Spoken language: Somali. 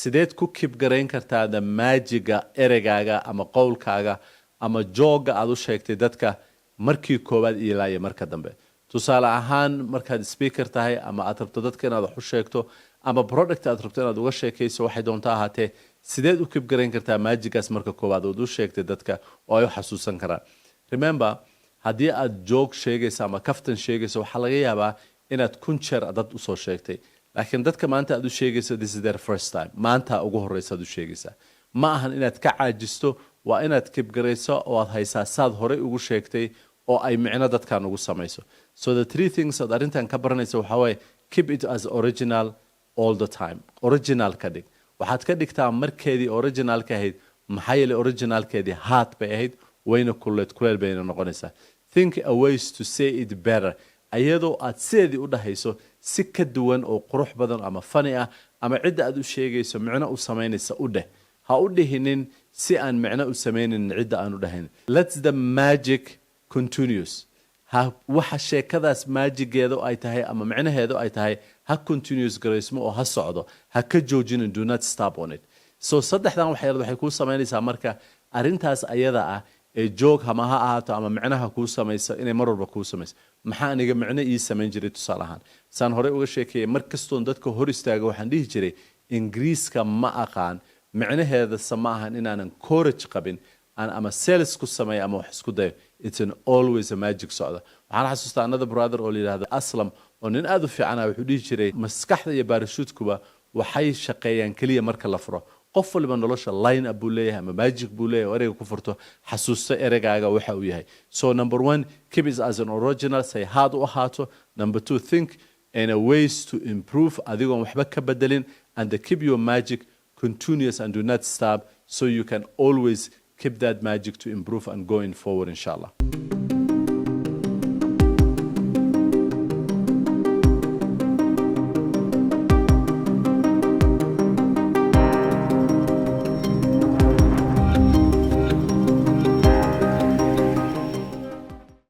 sideed ku kib garayn kartaa the magiga ereygaaga ama qowlkaaga ama jooga aad u sheegtay dadka markii koowaad ilaa iyo marka dambe tusaale ahaan markaad speaker tahay ama aad rabto dadka inaad wax u sheegto ama product aad rabto inaad uga sheekayso waxay doontaa ahaatee sideed u kib garayn kartaa magigaas marka koowaad oo u sheegtay dadka oo ay u xasuusan karaan remember haddii aad joog sheegayso ama kaftan sheegayso waxaa laga yaabaa inaad kun jeer dad u soo sheegtay laakiin dadka maanta aad u sheegayso this is their first time maanta ugu horeysa aad u sheegaysaa ma ahan inaad ka caajisto waa inaad kib garayso oo aad haysaa saad horey ugu sheegtay oo ay micno dadkan ugu samayso so the three things aad arrintan ka baranaysa waxaa waaye keep it as original all the time original ka dhig waxaad ka dhigtaa markeedii originalka ahayd maxaa yeelay originalkeedii haat bay ahayd wayna kuleel bayna noqonaysaa think a ways to say it better ayadoo aad sideedii u dhahayso si ka duwan oo qurux badan ama funny ah ama cidda aad u sheegayso micno u samaynaysa u dheh ha u dhihinin si aan micno u samaynin cidda aan u dhahayn let's the magic continuous waxa sheekadaas maajigeedu ay tahay ama micnaheedu ay tahay ha continuous garaysmo oo ha socdo ha ka joojinin do not stop on it so saddexdan waxay kuu samaynaysaa marka arrintaas ayada ah ee joog hama ha ahaato ama micnaha kuu samayso inay mar walba kuu samayso maxaa aniga micno ii samayn jiray tusaale ahaan saan horey uga sheekeeyay mar kastoon dadka hor istaaga waxaan dhihi jiray ingiriiska ma aqaan micnaheeda sama ahan inaanan courage qabin ama sales ku sameeyo ama wax isku dayo it's an always a magic socda waxaan xasuustaa another brother oo yiraahdo aslam oo nin aad u fiican ah wuxuu dhihi jiray maskaxda iyo baarashuudkuba waxay shaqeeyaan kaliya marka la furo qof walba nolosha line up buu leeyahay ama magic buu leeyahay oo ereyga ku furto xasuusta ereygaaga waxa uu yahay so number 1 keep it as an original say hard u ahaato number 2 think in a ways to improve adigoon waxba ka bedelin and keep your magic continuous and do not stop so you can always keep that magic to improve and going forward inshallah